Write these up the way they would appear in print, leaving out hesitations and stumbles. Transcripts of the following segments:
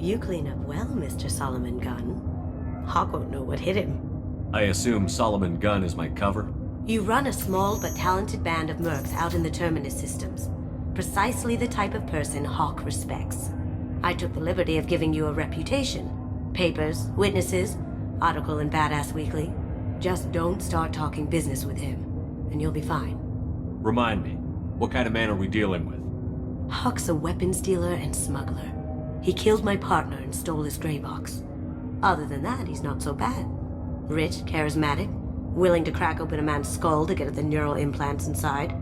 You clean up well, Mr. Solomon Gunn. Hawk won't know what hit him. I assume Solomon Gunn is my cover? You run a small but talented band of mercs out in the Terminus systems. Precisely the type of person Hawk respects. I took the liberty of giving you a reputation. Papers, witnesses, article in Badass Weekly. Just don't start talking business with him, and you'll be fine. Remind me, what kind of man are we dealing with? Hawk's a weapons dealer and smuggler. He killed my partner and stole his gray box. Other than that, he's not so bad. Rich, charismatic, willing to crack open a man's skull to get at the neural implants inside.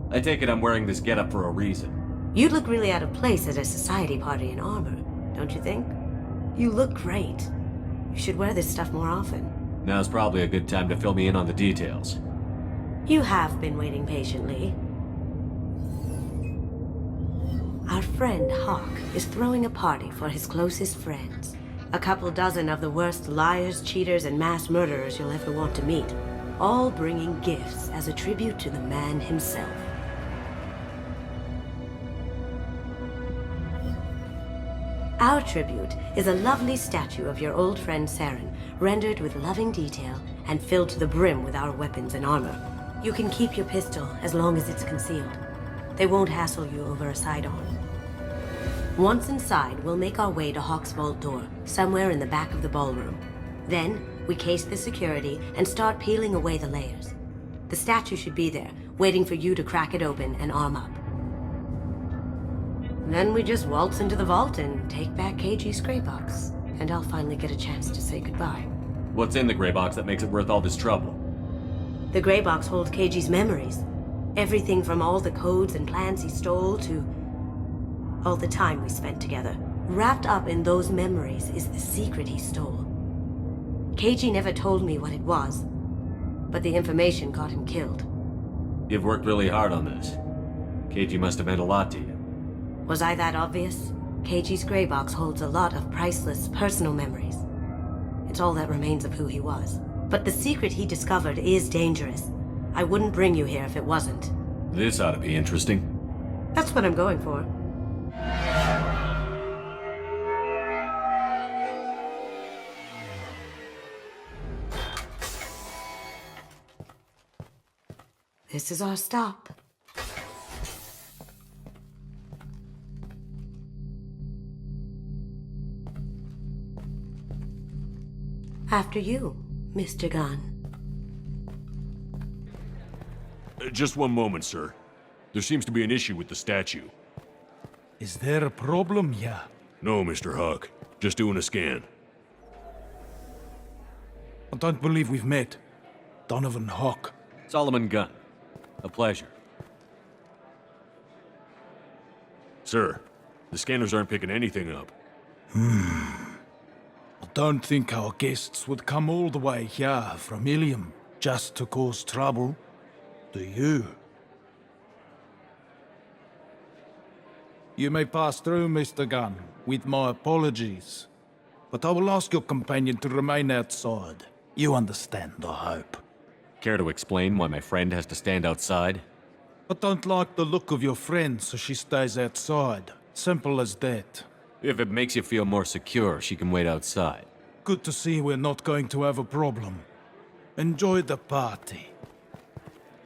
I take it I'm wearing this getup for a reason. You'd look really out of place at a society party in armor, don't you think? You look great. You should wear this stuff more often. Now's probably a good time to fill me in on the details. You have been waiting patiently. Our friend Hawk is throwing a party for his closest friends. A couple dozen of the worst liars, cheaters, and mass murderers you'll ever want to meet. All bringing gifts as a tribute to the man himself. Our tribute is a lovely statue of your old friend Saren, rendered with loving detail and filled to the brim with our weapons and armor. You can keep your pistol as long as it's concealed. They won't hassle you over a side-on. Once inside, we'll make our way to Hawk's vault door, somewhere in the back of the ballroom. Then, we case the security and start peeling away the layers. The statue should be there, waiting for you to crack it open and arm up. Then we just waltz into the vault and take back KG's gray box. And I'll finally get a chance to say goodbye. What's in the gray box that makes it worth all this trouble? The gray box holds KG's memories. Everything from all the codes and plans he stole to all the time we spent together. Wrapped up in those memories is the secret he stole. KG never told me what it was, but the information got him killed. You've worked really hard on this. KG must have meant a lot to you. Was I that obvious? KG's gray box holds a lot of priceless personal memories. It's all that remains of who he was. But the secret he discovered is dangerous. I wouldn't bring you here if it wasn't. This ought to be interesting. That's what I'm going for. This is our stop. After you, Mr. Gunn. Just one moment, sir. There seems to be an issue with the statue. Is there a problem here? No, Mr. Hawk. Just doing a scan. I don't believe we've met. Donovan Hawk. Solomon Gunn. A pleasure. Sir, the scanners aren't picking anything up. I don't think our guests would come all the way here from Ilium just to cause trouble. Do you? You may pass through, Mr. Gunn, with my apologies. But I will ask your companion to remain outside. You understand, I hope. Care to explain why my friend has to stand outside? I don't like the look of your friend, so she stays outside. Simple as that. If it makes you feel more secure, she can wait outside. Good to see we're not going to have a problem. Enjoy the party.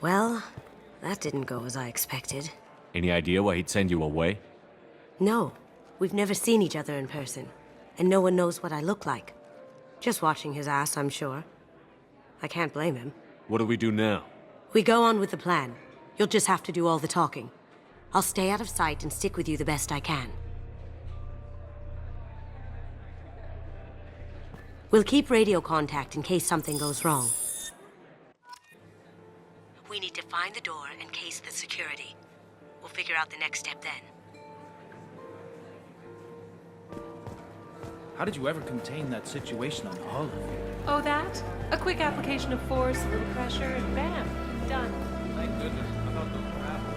Well, that didn't go as I expected. Any idea why he'd send you away? No, we've never seen each other in person, and no one knows what I look like. Just watching his ass, I'm sure. I can't blame him. What do we do now? We go on with the plan. You'll just have to do all the talking. I'll stay out of sight and stick with you the best I can. We'll keep radio contact in case something goes wrong. We need to find the door and case the security. We'll figure out the next step then. How did you ever contain that situation on Olive? Oh, that? A quick application of force, a little pressure, and bam, done. Thank goodness. I thought those were apples.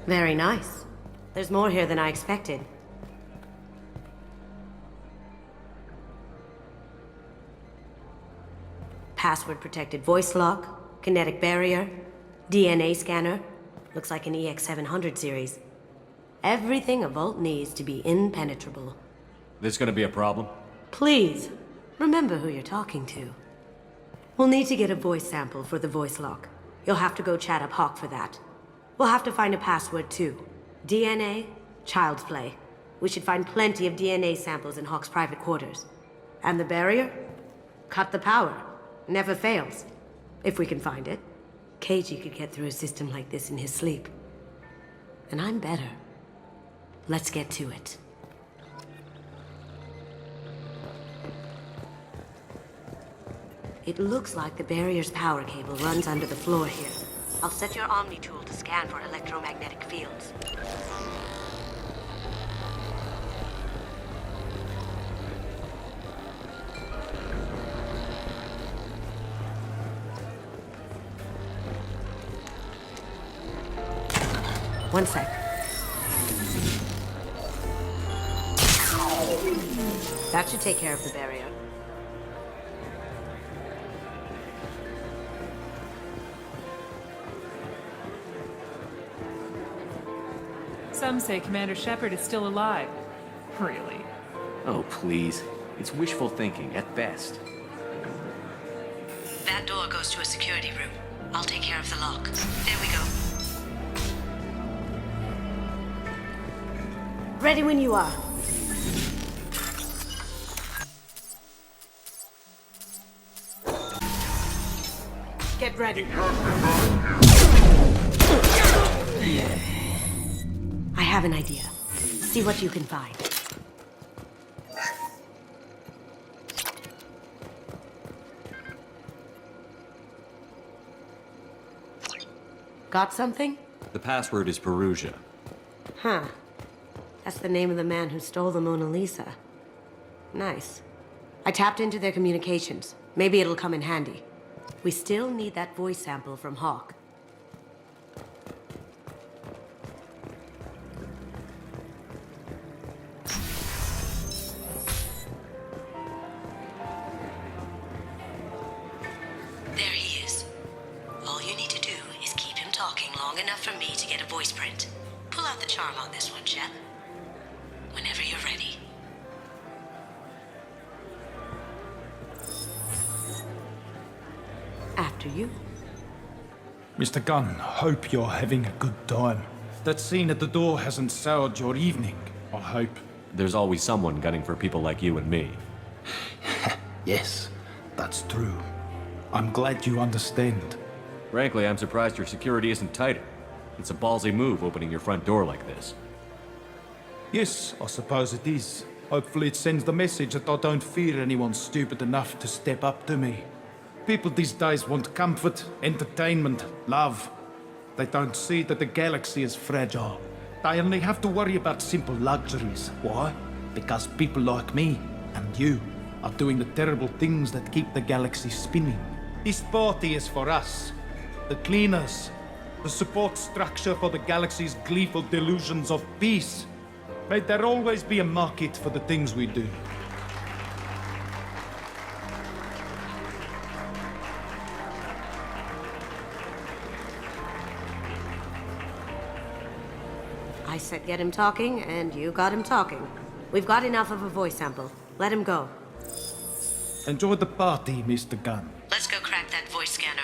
Very nice. There's more here than I expected. password-protected voice lock, kinetic barrier, DNA scanner. Looks like an EX700 series. Everything a vault needs to be impenetrable. This gonna be a problem? Please, remember who you're talking to. We'll need to get a voice sample for the voice lock. You'll have to go chat up Hawk for that. We'll have to find a password too. DNA, child's play. We should find plenty of DNA samples in Hawk's private quarters. And the barrier? Cut the power. Never fails. If we can find it. KG could get through a system like this in his sleep. And I'm better. Let's get to it. It looks like the barrier's power cable runs under the floor here. I'll set your Omni tool to scan for electromagnetic fields. One sec. That should take care of the barrier. Some say Commander Shepard is still alive. Really? Oh, please. It's wishful thinking, at best. That door goes to a security room. I'll take care of the lock. There we go. Ready when you are. Get ready. I have an idea. See what you can find. Got something? The password is Perugia. Huh. That's the name of the man who stole the Mona Lisa. Nice. I tapped into their communications. Maybe it'll come in handy. We still need that voice sample from Hawk. There he is. All you need to do is keep him talking long enough for me to get a voice print. Pull out the charm on this one, Shep. Whenever you're ready. After you. Mr. Gunn, hope you're having a good time. That scene at the door hasn't soured your evening, I hope. There's always someone gunning for people like you and me. Yes, that's true. I'm glad you understand. Frankly, I'm surprised your security isn't tighter. It's a ballsy move opening your front door like this. Yes, I suppose it is. Hopefully it sends the message that I don't fear anyone stupid enough to step up to me. People these days want comfort, entertainment, love. They don't see that the galaxy is fragile. They only have to worry about simple luxuries. Why? Because people like me and you are doing the terrible things that keep the galaxy spinning. This party is for us, the cleaners, the support structure for the galaxy's gleeful delusions of peace. May there always be a market for the things we do. I said get him talking, and you got him talking. We've got enough of a voice sample. Let him go. Enjoy the party, Mr. Gunn. Let's go crack that voice scanner.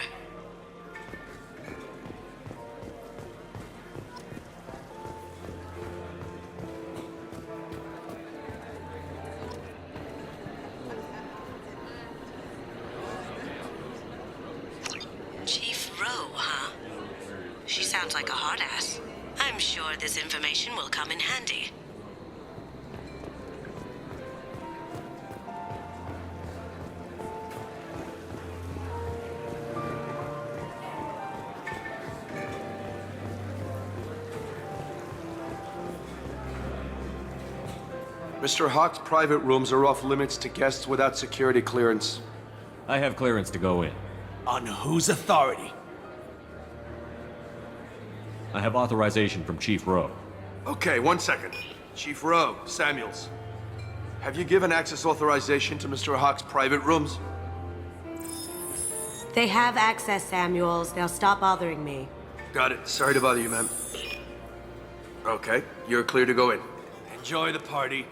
Chief Rowe, huh? She sounds like a hard ass. I'm sure this information will come in handy. Mr. Hawk's private rooms are off limits to guests without security clearance. I have clearance to go in. On whose authority? I have authorization from Chief Rowe. Okay, 1 second. Chief Rowe, Samuels. Have you given access authorization to Mr. Hawk's private rooms? They have access, Samuels. They'll stop bothering me. Got it. Sorry to bother you, ma'am. Okay, you're clear to go in. Enjoy the party.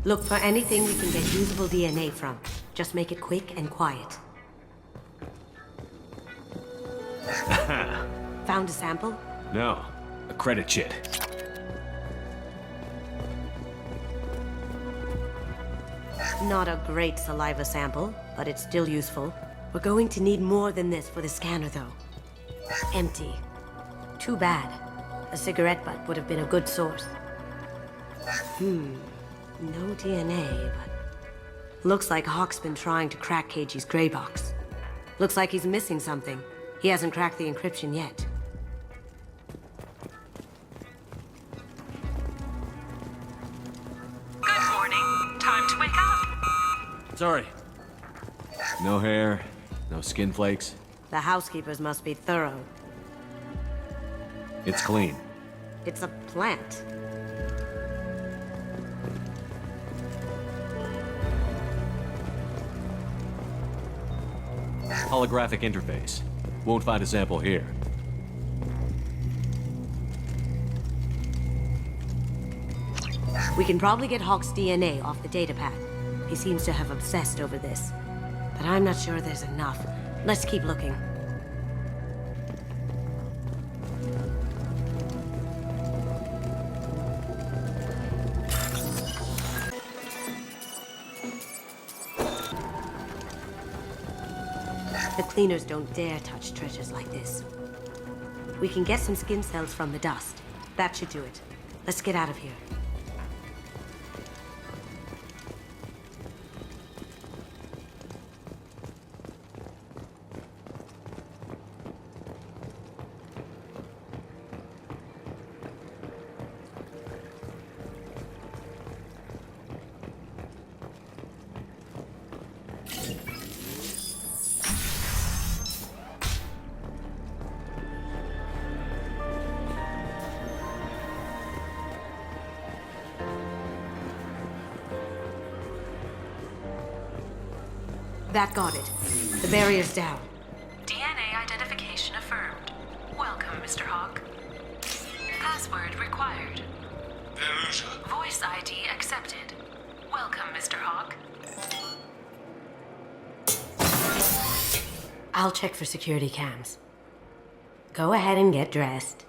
Look for anything we can get usable DNA from. Just make it quick and quiet. Found a sample? No, a credit chit. Not a great saliva sample, but it's still useful. We're going to need more than this for the scanner, though. Empty. Too bad. A cigarette butt would have been a good source. No DNA, but... Looks like Hawk's been trying to crack KG's gray box. Looks like he's missing something. He hasn't cracked the encryption yet. Good morning. Time to wake up. Sorry. No hair, no skin flakes. The housekeepers must be thorough. It's clean. It's a plant. Holographic interface. Won't find a sample here. We can probably get Hawk's DNA off the datapad. He seems to have obsessed over this. But I'm not sure there's enough. Let's keep looking. The cleaners don't dare touch treasures like this. We can get some skin cells from the dust. That should do it. Let's get out of here. That got it. The barrier's down. DNA identification affirmed. Welcome, Mr. Hawk. Password required. Voice ID accepted. Welcome, Mr. Hawk. I'll check for security cams. Go ahead and get dressed.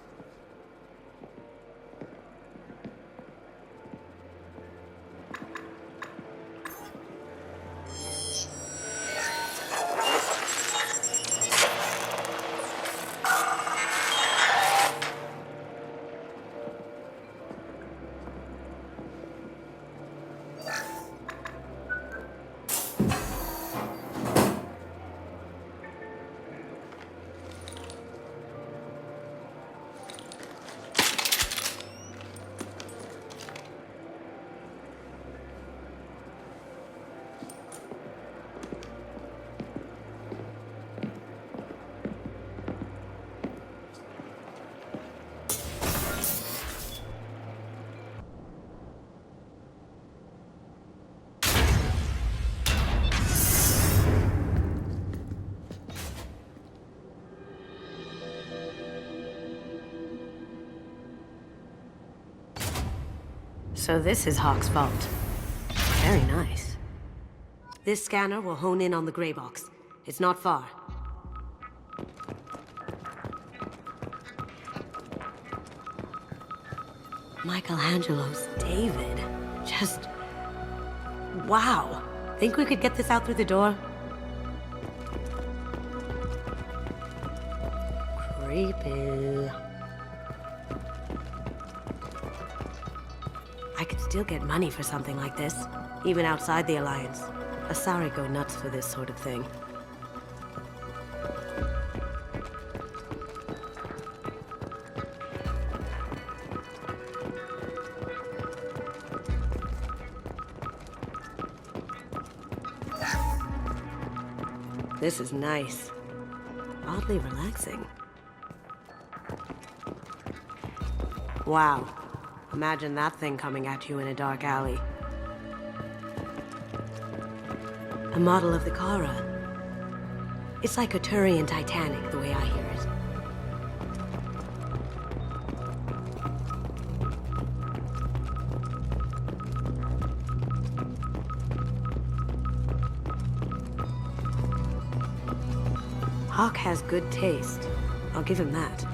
So this is Hawk's vault. Very nice. This scanner will hone in on the gray box. It's not far. Michelangelo's David. Just... wow. Think we could get this out through the door? Creepy. I could still get money for something like this, even outside the Alliance. Asari go nuts for this sort of thing. This is nice. Oddly relaxing. Wow. Imagine that thing coming at you in a dark alley. A model of the Kara. It's like a Turian Titanic, the way I hear it. Hawk has good taste. I'll give him that.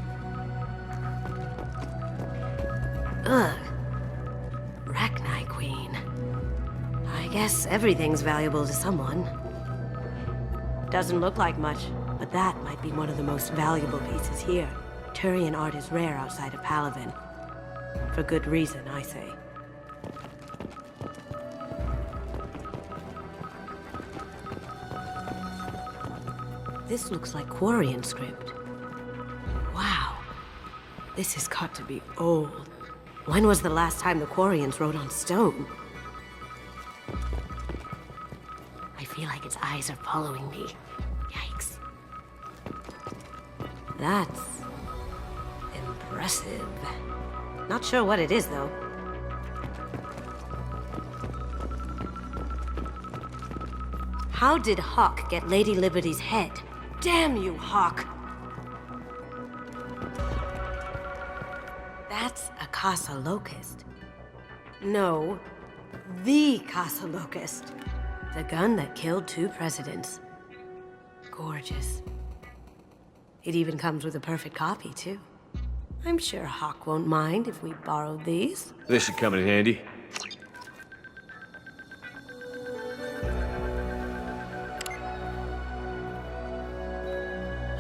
Ugh. Rachni Queen. I guess everything's valuable to someone. Doesn't look like much, but that might be one of the most valuable pieces here. Turian art is rare outside of Palaven. For good reason, I say. This looks like Quarian script. Wow. This has got to be old. When was the last time the Quarians wrote on stone? I feel like its eyes are following me. Yikes. That's impressive. Not sure what it is, though. How did Hawk get Lady Liberty's head? Damn you, Hawk! That's a Casa Locust. No, the Casa Locust. The gun that killed 2 presidents. Gorgeous. It even comes with a perfect copy, too. I'm sure Hawk won't mind if we borrowed these. This should come in handy.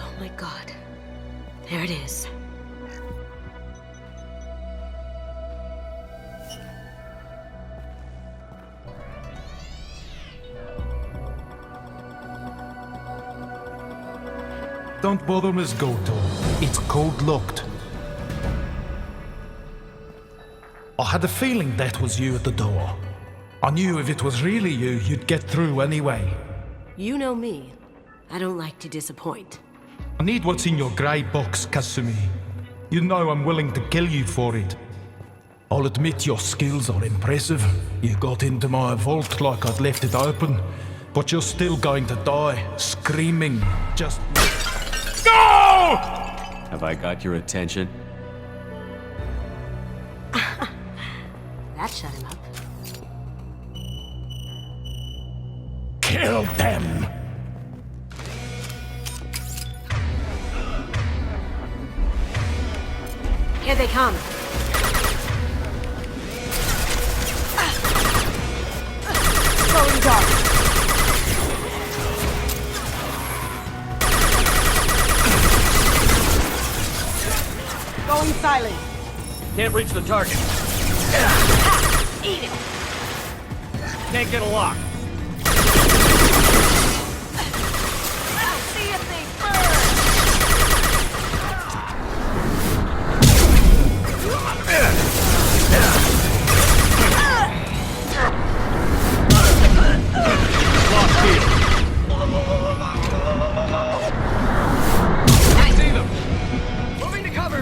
Oh my god. There it is. Don't bother, Miss Goto. It's code-locked. I had a feeling that was you at the door. I knew if it was really you, you'd get through anyway. You know me. I don't like to disappoint. I need what's in your grey box, Kasumi. You know I'm willing to kill you for it. I'll admit your skills are impressive. You got into my vault like I'd left it open, but you're still going to die, screaming. Just... Go! Have I got your attention? That shut him up. Kill them! Here they come. Going dark. Going silent. Can't reach the target. Eat it. Can't get a lock. I'll see if they burn. Lost field. I see them. Moving to cover.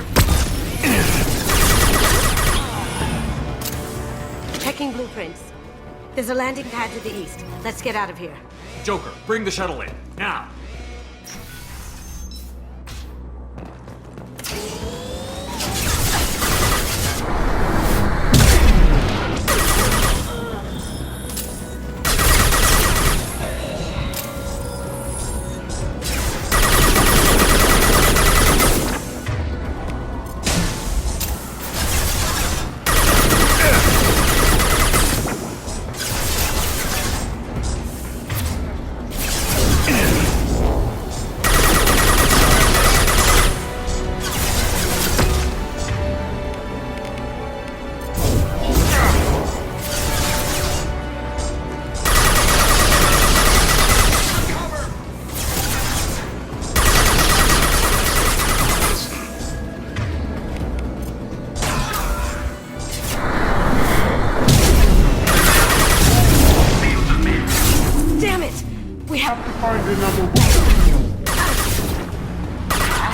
Checking blueprints. There's a landing pad to the east. Let's get out of here. Joker, bring the shuttle in. Now.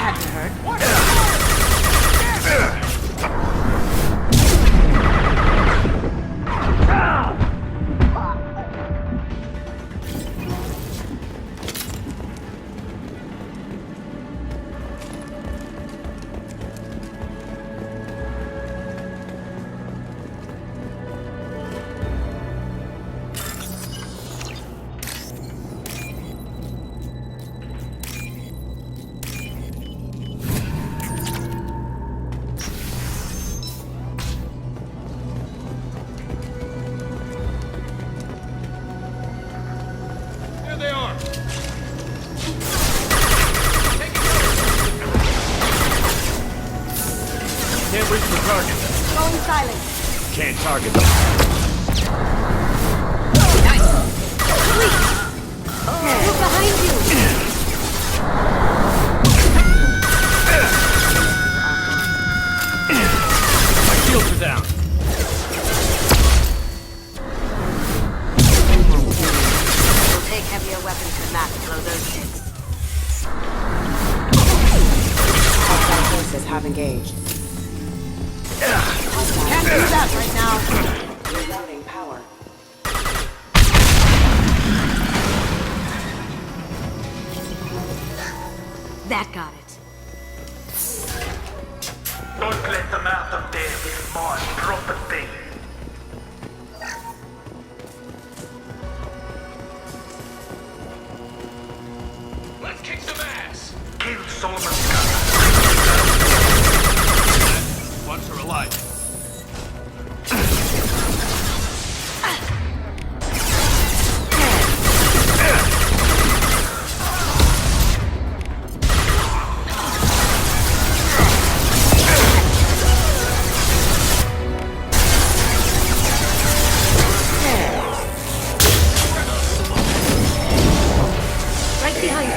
had to hurt. There they are! Can't reach the target. Going silent. Can't target them. Look behind you. My shields are down. It'll take heavier weapons than that to blow those kids. Hostile forces have engaged. Can't do that right now. Rerouting power. That got it. Don't let them out of there with my property. Let's kick some ass! Kill Solomon's gun. Once are alive. Right behind you.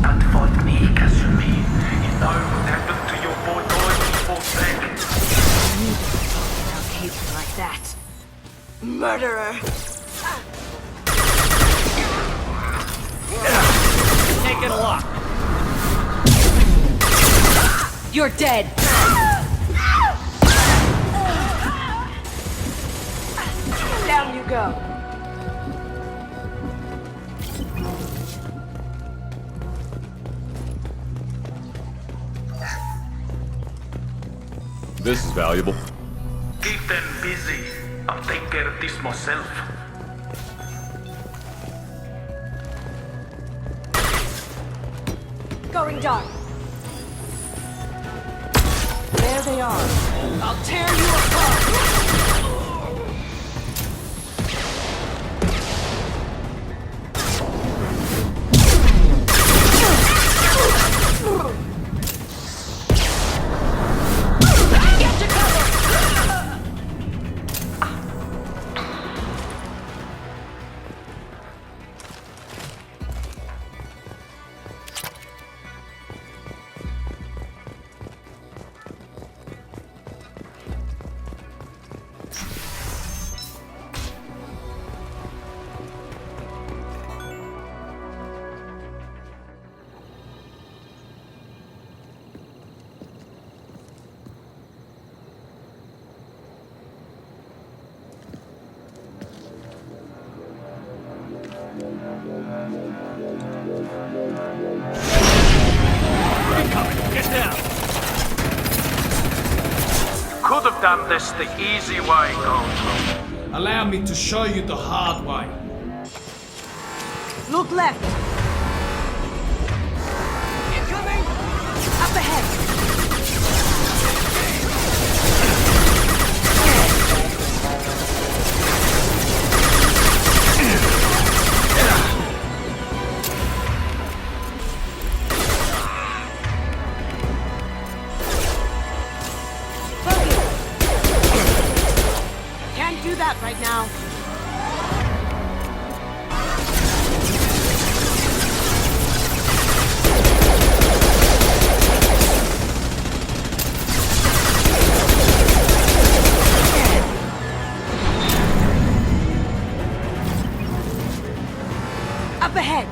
And fight me, Kasumi. You know what happened to your boy before back. Don't hate you like that. Murderer! Can't get a lock. You're dead! Down you go. This is valuable. Keep them busy. I'll take care of this myself. Going dark. There they are. I'll tear you apart! Get to cover! Get down! Could have done this the easy way, Gold. Allow me to show you the hard way. Look left. Incoming! Up ahead. Can't do that right now. Up ahead!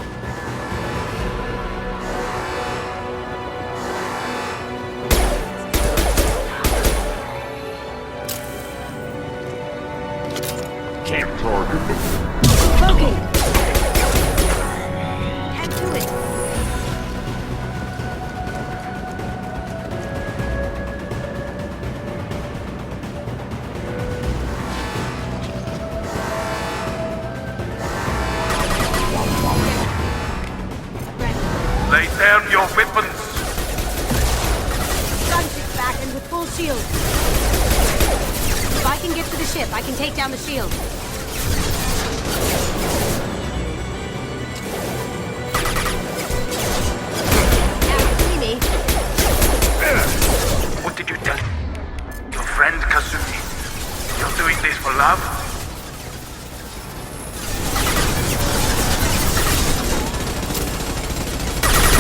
Can't target. Smoking! Can't do it! Lay down your weapons. Gunship back and with full shield. If I can get to the ship, I can take down the shield. Now you see me. What did you tell your friend Kasumi? You're doing this for love?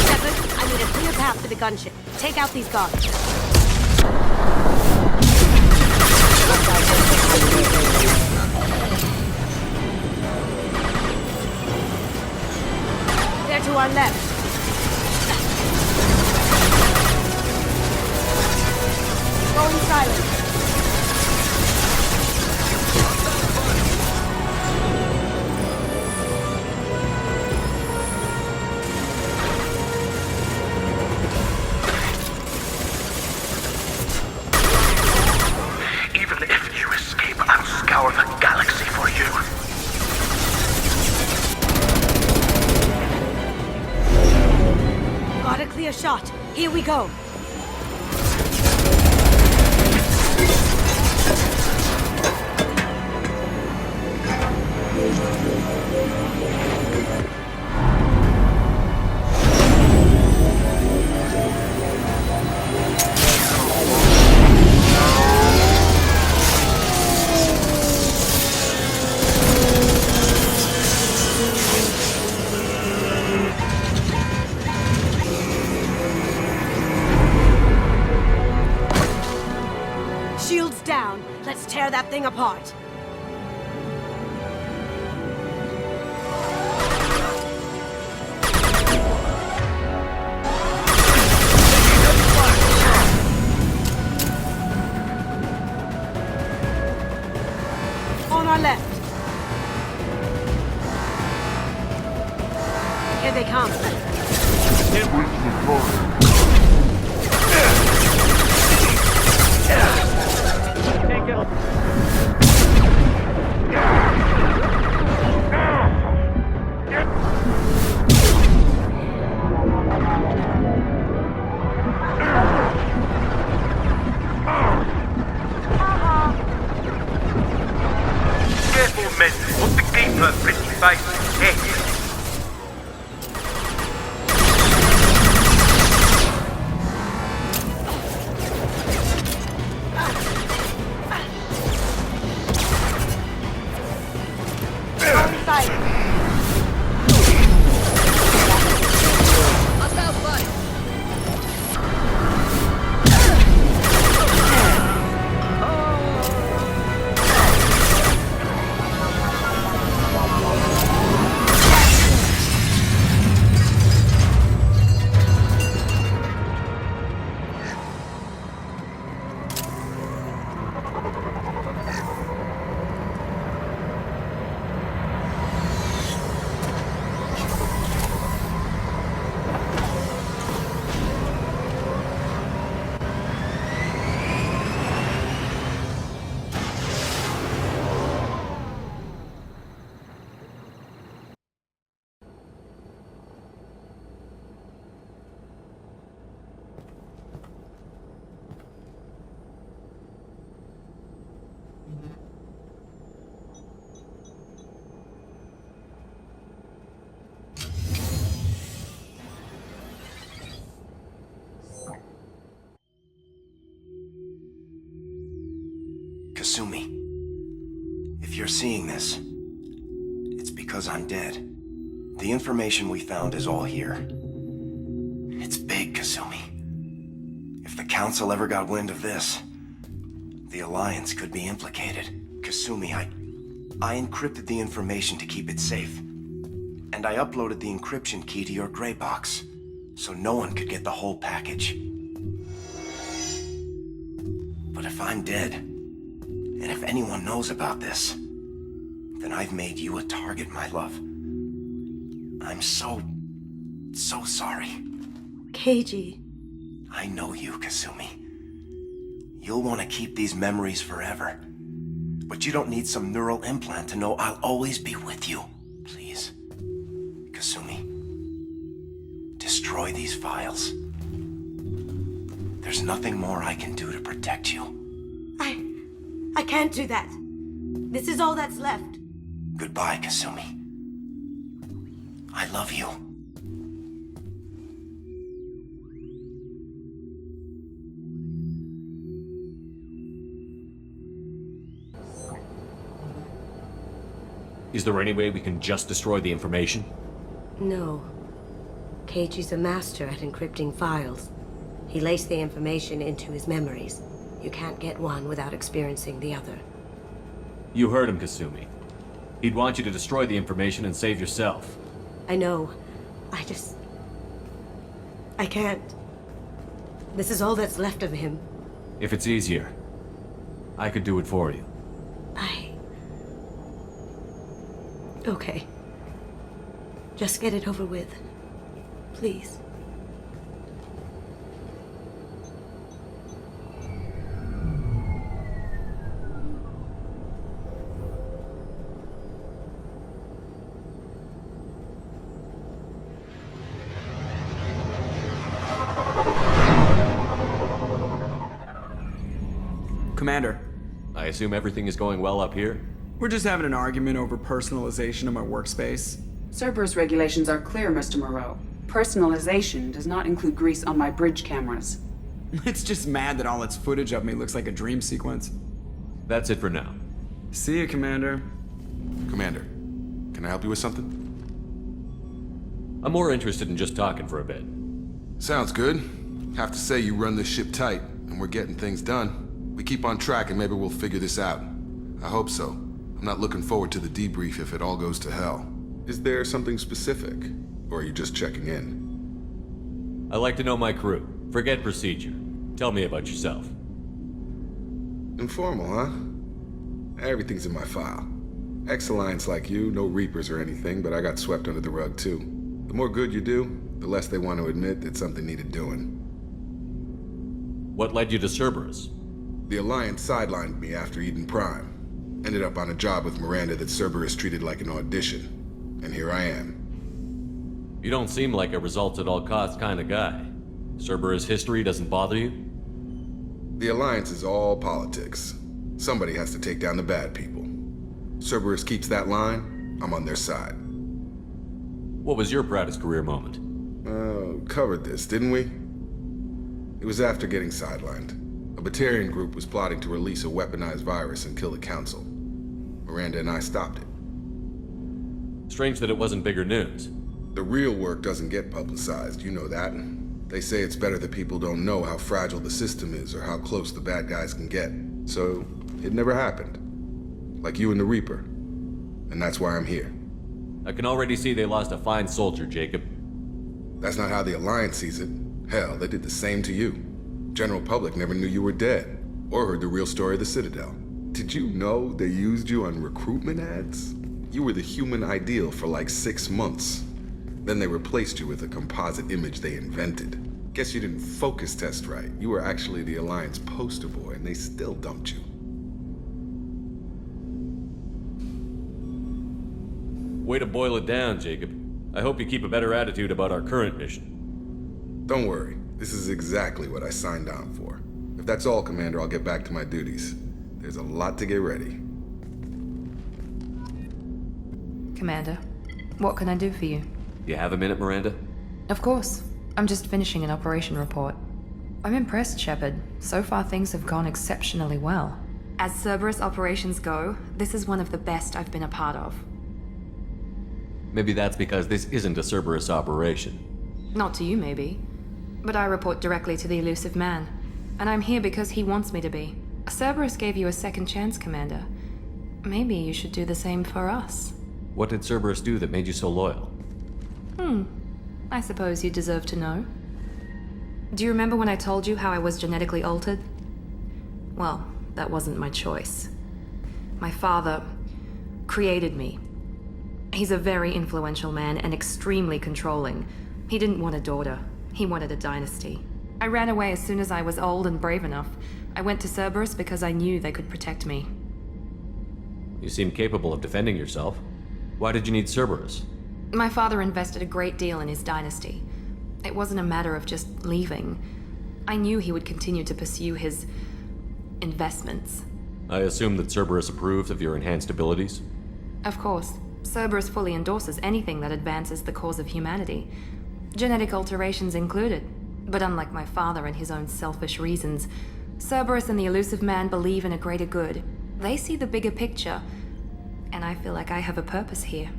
Shepard, I need a clear path to the gunship. Take out these guards. They're to our left. Going silent. Even if you escape, I'll scour the galaxy for you. Got a clear shot. Here we go. Shields down. Let's tear that thing apart. On our left. Here they come. Careful, men. Put the keeper pretty face head. Going silent. Kasumi, if you're seeing this, it's because I'm dead. The information we found is all here. It's big, Kasumi. If the Council ever got wind of this, the Alliance could be implicated. Kasumi, I encrypted the information to keep it safe. And and I uploaded the encryption key to your gray box, so no one could get the whole package. But if I'm dead, and if anyone knows about this, then I've made you a target, my love. I'm so sorry. Keiji. I know you, Kasumi. You'll want to keep these memories forever. But you don't need some neural implant to know I'll always be with you. Please, Kasumi, destroy these files. There's nothing more I can do to protect you. I can't do that. This is all that's left. Goodbye, Kasumi. I love you. Is there any way we can just destroy the information? No. Keiji's a master at encrypting files. He laced the information into his memories. You can't get one without experiencing the other. You heard him, Kasumi. He'd want you to destroy the information and save yourself. I know. I can't. This is all that's left of him. If it's easier, I could do it for you. Okay. Just get it over with. Please. Commander. I assume everything is going well up here? We're just having an argument over personalization of my workspace. Cerberus regulations are clear, Mr. Moreau. Personalization does not include grease on my bridge cameras. It's just mad that all its footage of me looks like a dream sequence. That's it for now. See you, Commander. Commander, can I help you with something? I'm more interested in just talking for a bit. Sounds good. Have to say you run this ship tight, and we're getting things done. We keep on track and maybe we'll figure this out. I hope so. I'm not looking forward to the debrief if it all goes to hell. Is there something specific? Or are you just checking in? I like to know my crew. Forget procedure. Tell me about yourself. Informal, huh? Everything's in my file. Ex-Alliance like you, no Reapers or anything, but I got swept under the rug too. The more good you do, the less they want to admit that something needed doing. What led you to Cerberus? The Alliance sidelined me after Eden Prime. Ended up on a job with Miranda that Cerberus treated like an audition. And here I am. You don't seem like a results-at-all-costs kind of guy. Cerberus history doesn't bother you? The Alliance is all politics. Somebody has to take down the bad people. Cerberus keeps that line, I'm on their side. What was your proudest career moment? Covered this, didn't we? It was after getting sidelined. A Batarian group was plotting to release a weaponized virus and kill the Council. Miranda and I stopped it. Strange that it wasn't bigger news. The real work doesn't get publicized, you know that. They say it's better that people don't know how fragile the system is or how close the bad guys can get. So, it never happened. Like you and the Reaper. And that's why I'm here. I can already see they lost a fine soldier, Jacob. That's not how the Alliance sees it. Hell, they did the same to you. General public never knew you were dead, or heard the real story of the Citadel. Did you know they used you on recruitment ads? You were the human ideal for like 6 months. Then they replaced you with a composite image they invented. Guess you didn't focus test right. You were actually the Alliance poster boy, and they still dumped you. Way to boil it down, Jacob. I hope you keep a better attitude about our current mission. Don't worry. This is exactly what I signed on for. If that's all, Commander, I'll get back to my duties. There's a lot to get ready. Commander, what can I do for you? You have a minute, Miranda? Of course. I'm just finishing an operation report. I'm impressed, Shepard. So far things have gone exceptionally well. As Cerberus operations go, this is one of the best I've been a part of. Maybe that's because this isn't a Cerberus operation. Not to you, maybe. But I report directly to the elusive man. And I'm here because he wants me to be. Cerberus gave you a second chance, Commander. Maybe you should do the same for us. What did Cerberus do that made you so loyal? I suppose you deserve to know. Do you remember when I told you how I was genetically altered? Well, that wasn't my choice. My father created me. He's a very influential man and extremely controlling. He didn't want a daughter. He wanted a dynasty. I ran away as soon as I was old and brave enough. I went to Cerberus because I knew they could protect me. You seem capable of defending yourself. Why did you need Cerberus? My father invested a great deal in his dynasty. It wasn't a matter of just leaving. I knew he would continue to pursue his investments. I assume that Cerberus approved of your enhanced abilities? Of course. Cerberus fully endorses anything that advances the cause of humanity. Genetic alterations included. But unlike my father and his own selfish reasons, Cerberus and the Elusive Man believe in a greater good. They see the bigger picture, and I feel like I have a purpose here.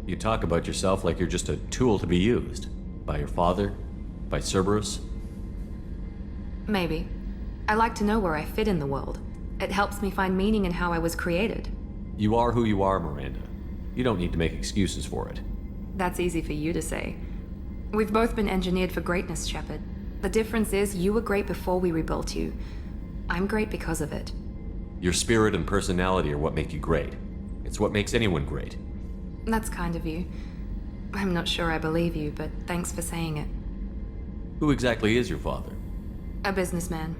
You talk about yourself like you're just a tool to be used. By your father? By Cerberus? Maybe. I like to know where I fit in the world. It helps me find meaning in how I was created. You are who you are, Miranda. You don't need to make excuses for it. That's easy for you to say. We've both been engineered for greatness, Shepard. The difference is you were great before we rebuilt you. I'm great because of it. Your spirit and personality are what make you great. It's what makes anyone great. That's kind of you. I'm not sure I believe you, but thanks for saying it. Who exactly is your father? A businessman,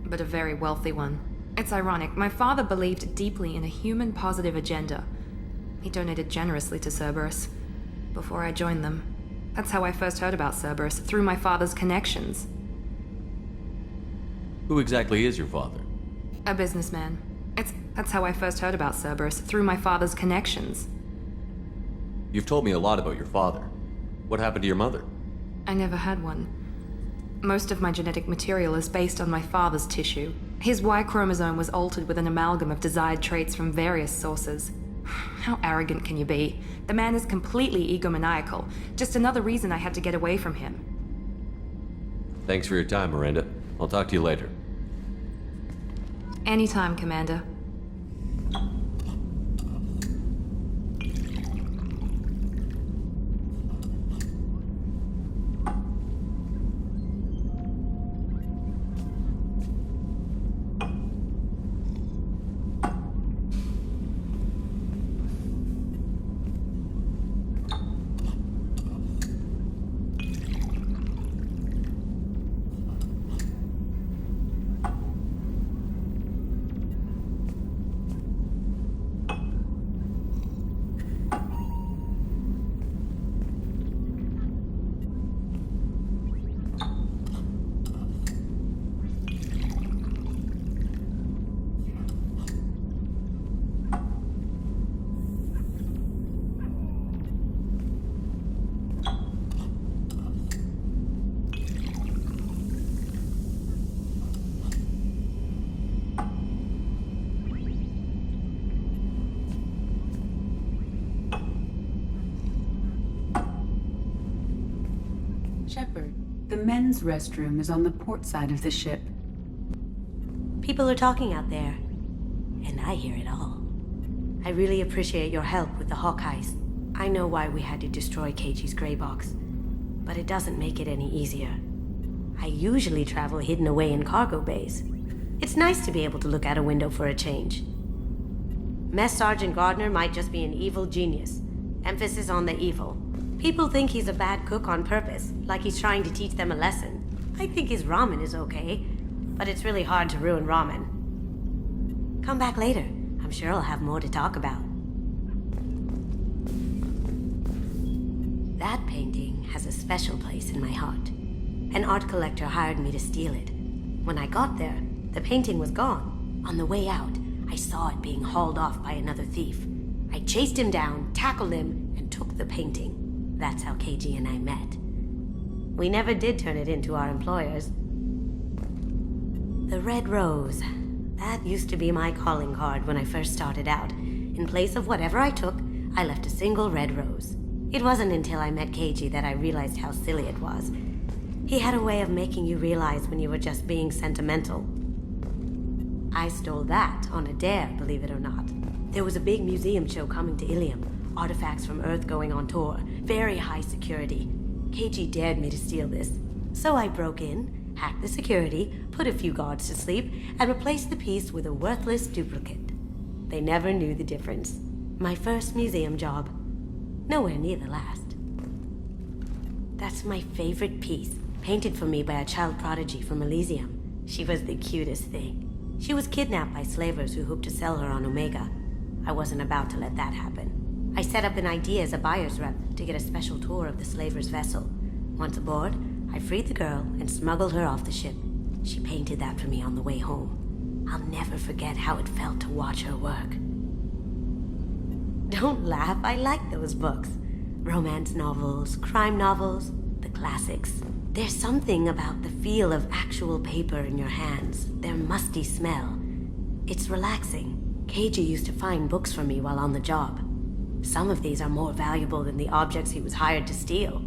but a very wealthy one. It's ironic, my father believed deeply in a human-positive agenda. He donated generously to Cerberus before I joined them. That's how I first heard about Cerberus, through my father's connections. Who exactly is your father? A businessman. That's how I first heard about Cerberus, through my father's connections. You've told me a lot about your father. What happened to your mother? I never had one. Most of my genetic material is based on my father's tissue. His Y chromosome was altered with an amalgam of desired traits from various sources. How arrogant can you be? The man is completely egomaniacal. Just another reason I had to get away from him. Thanks for your time, Miranda. I'll talk to you later. Anytime, Commander. Shepard, the men's restroom is on the port side of the ship. People are talking out there, and I hear it all. I really appreciate your help with the Hawkeyes. I know why we had to destroy KG's gray box, but it doesn't make it any easier. I usually travel hidden away in cargo bays. It's nice to be able to look out a window for a change. Mess Sergeant Gardner might just be an evil genius. Emphasis on the evil. People think he's a bad cook on purpose, like he's trying to teach them a lesson. I think his ramen is okay, but it's really hard to ruin ramen. Come back later. I'm sure I'll have more to talk about. That painting has a special place in my heart. An art collector hired me to steal it. When I got there, the painting was gone. On the way out, I saw it being hauled off by another thief. I chased him down, tackled him, and took the painting. That's how KG and I met. We never did turn it into our employers. The red rose. That used to be my calling card when I first started out. In place of whatever I took, I left a single red rose. It wasn't until I met KG that I realized how silly it was. He had a way of making you realize when you were just being sentimental. I stole that on a dare, believe it or not. There was a big museum show coming to Ilium. artifacts from Earth going on tour. Very high security. KG dared me to steal this. So I broke in, hacked the security, put a few guards to sleep, and replaced the piece with a worthless duplicate. They never knew the difference. My first museum job. Nowhere near the last. That's my favorite piece, painted for me by a child prodigy from Elysium. She was the cutest thing. She was kidnapped by slavers who hoped to sell her on Omega. I wasn't about to let that happen. I set up an idea as a buyer's rep to get a special tour of the slaver's vessel. Once aboard, I freed the girl and smuggled her off the ship. She painted that for me on the way home. I'll never forget how it felt to watch her work. Don't laugh, I like those books. Romance novels, crime novels, the classics. There's something about the feel of actual paper in your hands, their musty smell. It's relaxing. KG used to find books for me while on the job. Some of these are more valuable than the objects he was hired to steal.